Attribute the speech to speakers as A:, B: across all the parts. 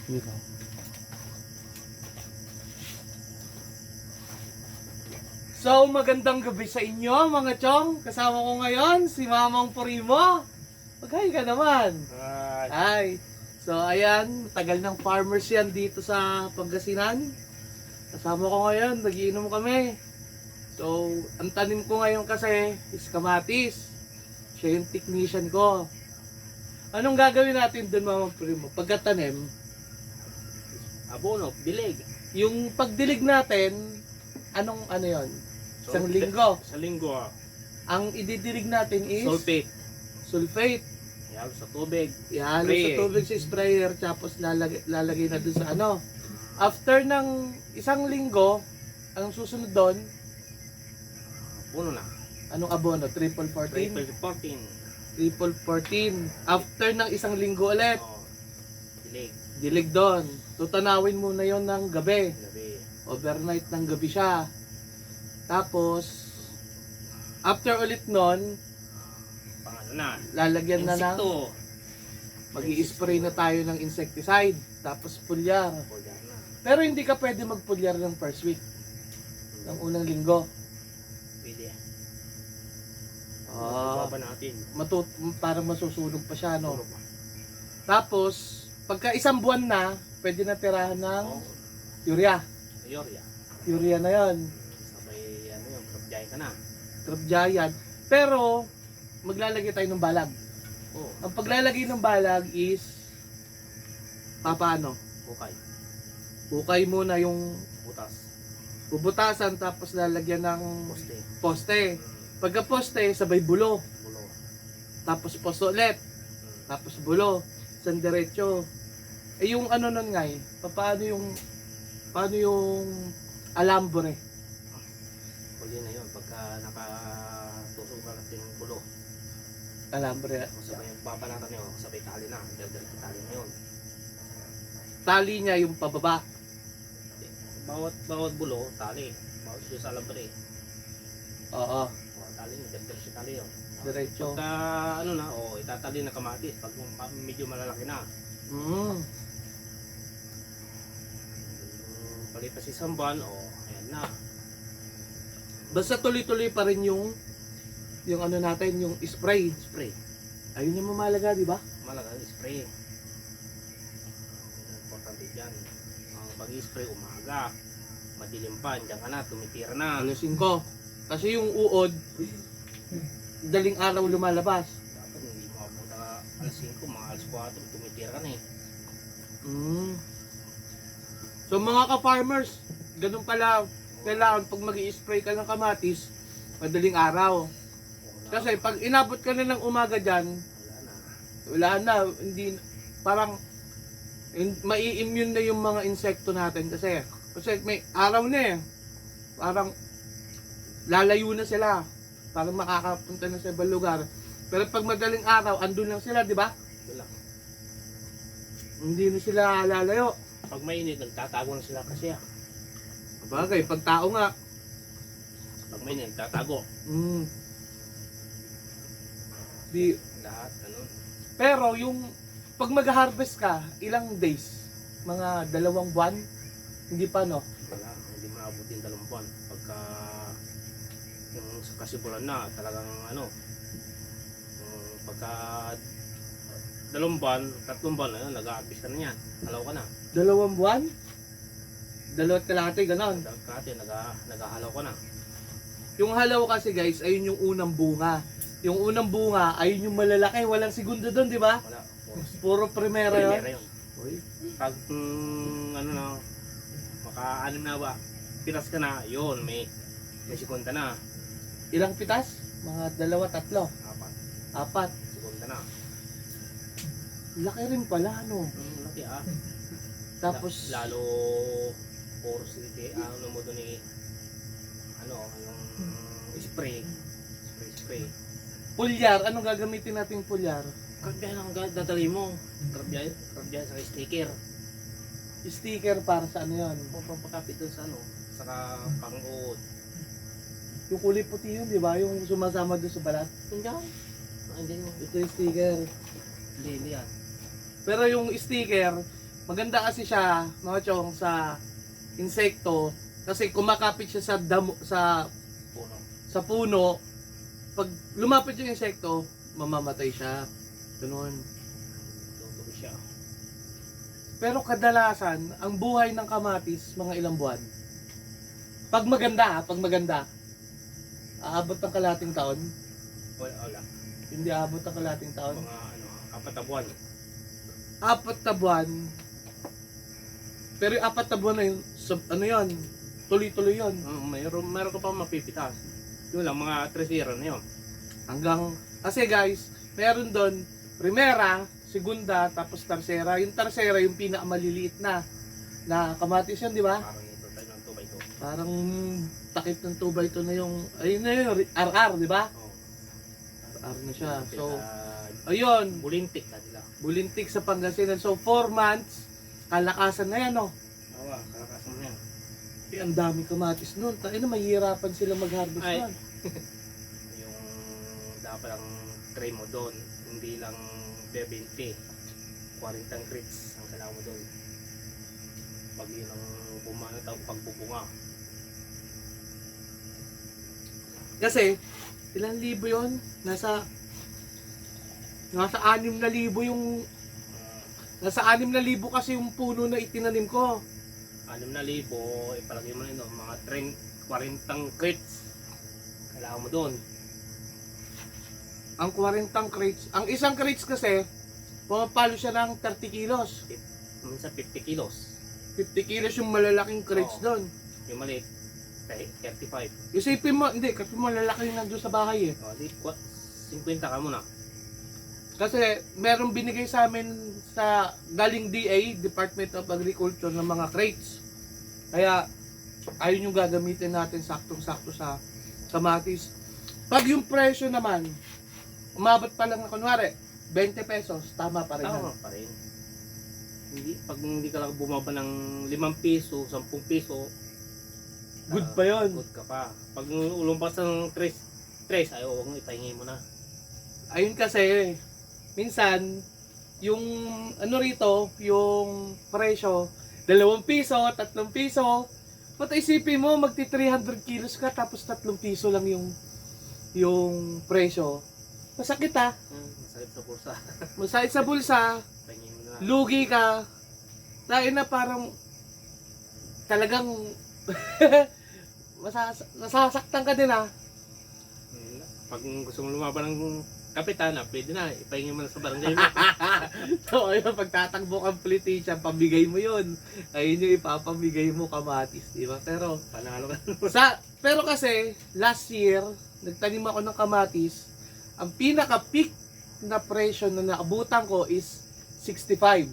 A: Dito. So, magandang gabi sa inyo mga chong. Kasama ko ngayon si Mamang Primo. Mag-hi ka naman. Hi. So, ayan, tagal ng farmers yan dito sa Pangasinan. Kasama ko ngayon, nagiinom kami. So, ang tanim ko ngayon kasi is kamatis. Siya yung technician ko. Anong gagawin natin doon, Mamang Primo? Pagkatanim,
B: Abono, bilig.
A: yung pagdilig natin, anong ano yon? Isang linggo.
B: Sa linggo.
A: Ang ididilig natin is
B: Sulfate.
A: sulfate.
B: Ihalo sa tubig.
A: Ihalo
B: Spray.
A: sa tubig sa sprayer, tapos lalagay na dun sa ano. After ng isang linggo, ang susunod doon,
B: Abono na.
A: anong abono? Triple 14?
B: Triple 14.
A: Triple 14. After ng isang linggo ulit,
B: Oh, bilig.
A: dilig doon. Tutanawin muna yon ng gabi.
B: Gabi.
A: Overnight ng gabi siya. Tapos, after ulit nun,
B: Pangano na.
A: lalagyan na ng,
B: Insekto.
A: mag-i-spray na tayo ng insecticide. Tapos pulyar.
B: Pulgar na.
A: Pero hindi ka pwede magpulyar ng first week, ng unang linggo.
B: Pwede.
A: Ah,
B: Baba natin.
A: parang masusunog pa siya, no?
B: Ano ba?
A: Tapos, pagka isang buwan na, pwede na tirahan ng
B: Oh,
A: urea.
B: Mayorya.
A: Urea na yon,
B: Sabay, ano yung krabjay ka na.
A: Crop Giant. Pero, maglalagay tayo ng balag.
B: Oh,
A: Ang paglalagay ng balag is, papaano?
B: bukay.
A: Bukay muna yung
B: Butas.
A: bubutasan, tapos lalagyan ng
B: Poste.
A: poste. Pagka poste, sabay bulo.
B: Bulo.
A: Tapos poste ulit. Tapos bulo. Isang diretso. Eh yung ano nun nga eh, paano yung alambre?
B: Huli na yun pagka nakatusok ka natin yung bulo.
A: Alambre.
B: Sabay yung babalatan nyo, sabay tali na. Daldal sa tali na yun.
A: Tali niya yung pababa.
B: Bawat bulo, tali. Bawat siya sa alambre.
A: Oo.
B: Tali nyo, daldal sa tali yun.
A: Diretso.
B: Pagka ano na, itatali na kamatis pag medyo malalaki na. Palipas isang buwan, ayan na.
A: Basta tuloy-tuloy pa rin yung ano natin, yung spray.
B: Spray.
A: Ayun yung mamalaga, di ba?
B: Malaga, spray. Importante dyan. Ang pag-spray umaga. Madilim pa, dyan ka na, tumitira na.
A: Alisin ko. Kasi yung uod, daling araw lumalabas.
B: Dapat hindi mo abuta alas 5, mga alas 4, tumitira ka na eh.
A: So mga ka-farmers, ganun pala kailangan pag mag-i-spray ka ng kamatis, madaling araw. Kasi pag inabot ka na ng umaga dyan, wala na, hindi, parang mai-immune na yung mga insekto natin kasi may araw na eh. Parang lalayo na sila. Parang makakapunta na sa ibang lugar. Pero pag madaling araw, andun lang sila, di ba?
B: Wala.
A: Hindi na sila lalayo.
B: Pag mainit, nagtatago na sila kasi
A: Bagay, pag tao nga.
B: Pag mainit, nagtatago.
A: Di,
B: Lahat, ano.
A: pero yung pag mag-harvest ka, ilang days? Mga 2 buwan? Hindi pa, no?
B: Wala, hindi maabutin 2 buwan. Pagka yung sa kasibulan na, talagang ano, pagka 2 buwan, 3 buwan, nag-a-harvest ka na yan. Halaw ka na.
A: 2 buwan? 2 kalahati, ganon.
B: Dati, nag-ahalaw ka na.
A: Yung halaw kasi guys, ayun yung unang bunga. Yung unang bunga, ayun yung malalaki. Walang segundo doon, di ba?
B: Wala.
A: Puro primera yun.
B: Primera yun. Pag, ano na, maka-anim na ba, pinas ka na, yun, may sekunta na.
A: Ilang pitas? Mga 2, 3, 4.
B: 4. Sekunda na.
A: Laki rin pala, no?
B: Laki
A: Tapos,
B: lalo porosity, ano mo doon eh, ano, yung spray. Spray.
A: pulyar. Anong gagamitin nating pulyar?
B: Karabya lang dadali mo. Karabya sa sticker.
A: Sticker para sa ano yun?
B: Pampakapit doon sa ano, saka pang-uod.
A: Yung kulay puti yun, di ba? Yung sumasama doon sa balat.
B: Hindi yan. Hindi mo.
A: Ito yung sticker.
B: Hindi yan.
A: Pero yung sticker, Maganda kasi siya, mga chong, sa insekto kasi kumakapit siya sa damo,
B: Puno.
A: sa puno. Pag lumapit yung insekto, mamamatay siya. Ganun.
B: Tutuloy siya.
A: Pero kadalasan, ang buhay ng kamatis, mga ilang buwan. Pag maganda, aabot ng kalating taon.
B: Wala.
A: Hindi aabot ng kalating taon.
B: Mga ano, 4 na buwan.
A: 4 na buwan. Pero yung 4 na buwan na yun, ano yun, tuloy-tuloy yun.
B: Meron ka pa mapipitas. Yun lang, mga 3 year na yun.
A: Hanggang, kasi guys, meron doon, primera, segunda, tapos tercera. Yung tercera, yung pinakamaliliit na kamatis yun, di ba?
B: Parang ito tayo ng 2x2.
A: Parang takip ng 2x2 na yung, ayun na yun, RR, di ba?
B: Oh.
A: RR na siya. So,
B: So,
A: ayun,
B: bulintik na nila.
A: bulintik sa Pangasinan. So, 4 months, kalakasan na yan, no?
B: Oo, kalakasan mo yan.
A: Eh, ang dami kamatis nun. Tayo na, mahihirapan sila mag-harvest
B: Ay.
A: nun.
B: Yung dapat ang tray mo doon, hindi lang 20, 40 crates ang kailangan mo doon. Pag yun ang pagbubunga.
A: Kasi, ilang libo yun? Nasa 6,000 yung, nasa 6,000 kasi yung puno na itinanim ko.
B: 6,000, ipalagay mo na yun, mga 40 crates. Kailangan mo doon.
A: Ang 40 crates, ang isang crates kasi, pumapalo siya ng 30 kilos.
B: Minsan 50 kilos.
A: 50 kilos yung malalaking crates
B: Oo.
A: doon.
B: Yung maliit, 35.
A: Isipin mo, hindi, kasi malalaki yung nandun sa bahay eh.
B: O, di, 50 ka muna.
A: Kasi merong binigay sa amin sa galing DA, Department of Agriculture, ng mga crates. Kaya ayun yung gagamitin natin saktong-sakto sa kamatis. Pag yung presyo naman, umabot pa lang na kunwari, 20 pesos, tama pa rin.
B: Tama
A: yan.
B: pa rin. Pag hindi ka lang bumaba ng 5 piso, 10 piso,
A: Good pa yun.
B: Good ka pa. Pag ulumpas ng 3, ay huwag mo, ipahingi mo na.
A: Ayun kasi, minsan, yung ano rito, yung presyo, 2 piso, 3 piso, pati isipin mo, magti 300 kilos ka, tapos 3 piso lang yung presyo. Masakit ha.
B: Masakit sa bulsa.
A: Masakit sa bulsa,
B: Pahingi mo na.
A: lugi ka. Dahil na parang talagang nasasaktan ka din ha.
B: Pag gusto mo lumaban ng kapitana, pwede na. Ipahingi mo na sa barangay mo.
A: So ayun, pagtatakbo kang politician, pamigay mo yun. Ayun yung ipapamigay mo kamatis, di ba? Pero
B: Panalo ka.
A: pero kasi last year, nagtanim ako ng kamatis. Ang pinaka-peak na presyo na naabutan ko is 65.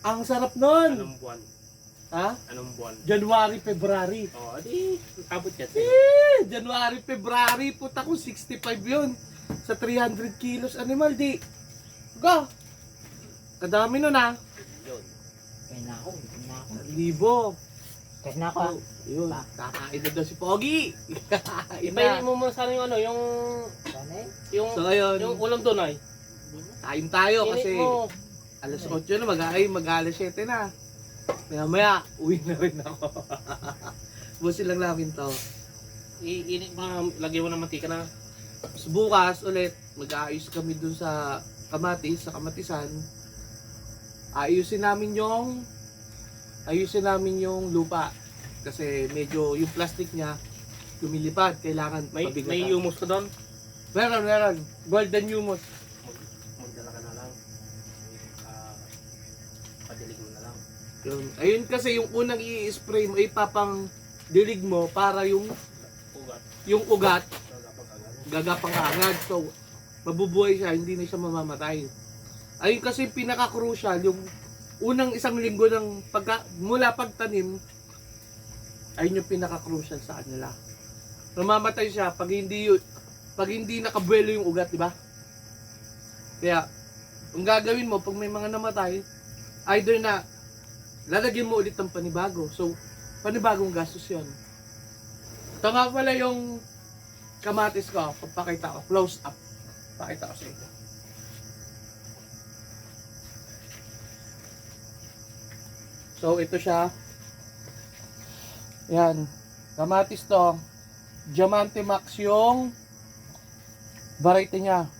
A: Ang sarap nun.
B: Anong buwan?
A: Ha?
B: Anong buwan?
A: January, February.
B: Oo, abot ka.
A: January, February, puta ko 65 yun. Sa 300 kilos animal, di. Go! Kadami nun ha.
B: Yun.
C: Kaya na ako.
A: Libo.
C: Kaya na ako.
A: Yun, kakain na daw si Pogi. Kakain
B: Ipahingi
A: na.
B: mo muna sana yung ano,
C: Sana eh.
B: yung
A: So ngayon,
B: yung ulam doon ay.
A: kain tayo kasi
B: Init mo.
A: alas 8 na, mag-alas 7 na. Maya, uwi na rin ako. Busin lang namin to.
B: Iinit mo na, lagyan mo ng mantika na.
A: So, bukas ulit, mag-aayos kami dun sa kamatis, sa kamatisan. Ayusin namin yung lupa. Kasi medyo yung plastic niya lumilipad, kailangan
B: May
A: pabigatan.
B: humus ka doon.
A: Meron. Golden humus.
B: Magdala ka na lang. Padilig mo na lang.
A: Yun. Ayun kasi yung unang i-spray mo, ipapang dilig mo para yung
B: Ugat.
A: ugat
B: Agad.
A: gagapang agad. So, mabubuhay siya, hindi na siya mamamatay. Ayun kasi yung pinaka-crucial, yung unang isang linggo ng mula pagtanim, ayun yung pinaka-crucial sa kanila. Mamamatay siya pag hindi nakabuelo yung ugat, di ba? Kaya, ang gagawin mo, pag may mga namatay, either na lalagyan mo ulit ng panibago. So, panibagong gastos yun. Ito nga pala yung kamatis ko. Pagpakita ko, close up. Pakita ko sa inyo. So, ito siya. Yan. Kamatis to. Diamante Max yung variety niya.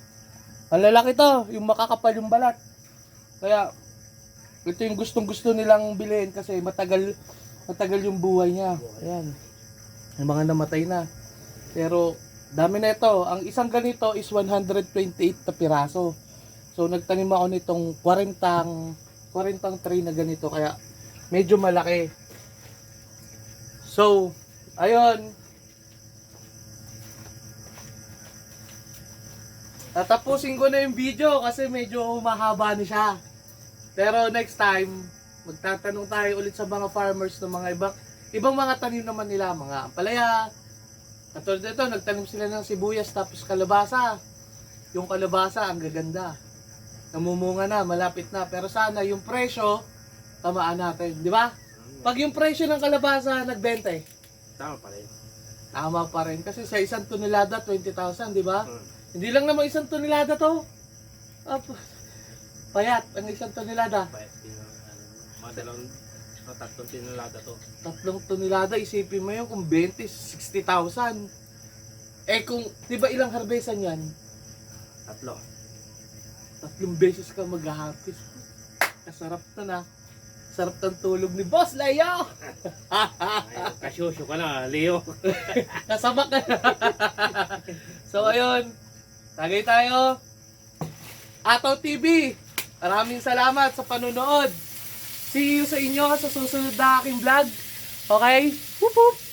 A: Ang lalaki to, yung makakapal yung balat. Kaya, ito yung gustong-gusto nilang bilhin kasi matagal yung buhay niya. Ayan. Yung mga namatay na. Pero, dami na ito. Ang isang ganito is 128 na piraso. So, nagtanim ako nitong 40 tray na ganito. Kaya, medyo malaki. So, ayun. Tatapusin ko na yung video kasi medyo mahaba na siya. Pero next time, magtatanong tayo ulit sa mga farmers ng mga ibang mga tanim naman nila, mga ampalaya. Katulad nito, nagtanim sila ng sibuyas tapos kalabasa. Yung kalabasa, ang gaganda. Namumunga na, malapit na. Pero sana yung presyo, tamaan natin, di ba? Pag yung presyo ng kalabasa, nagbenta eh.
B: Tama pa rin.
A: Tama pa rin. Kasi sa isang tonelada, 20,000, di ba?
B: Hmm.
A: Hindi lang naman isang tonelada to. Payat, ang isang tonelada.
B: Payat din ang tatlong tinulada to.
A: 3 tonelada, isipin mo yun kung 20, 60,000. Eh kung, di ba ilang harvestan yan?
B: 3.
A: 3 beses ka mag-harvest. Kasarap to na. Sarap ng tulog ni Boss Leo.
B: Ay, kasyosyo ka na, Leo.
A: Kasabak ka na. So ayun, tagay tayo. Ataw TV, maraming salamat sa panunood. See you sa inyo sa susunod na aking vlog. Okay? Whoop whoop.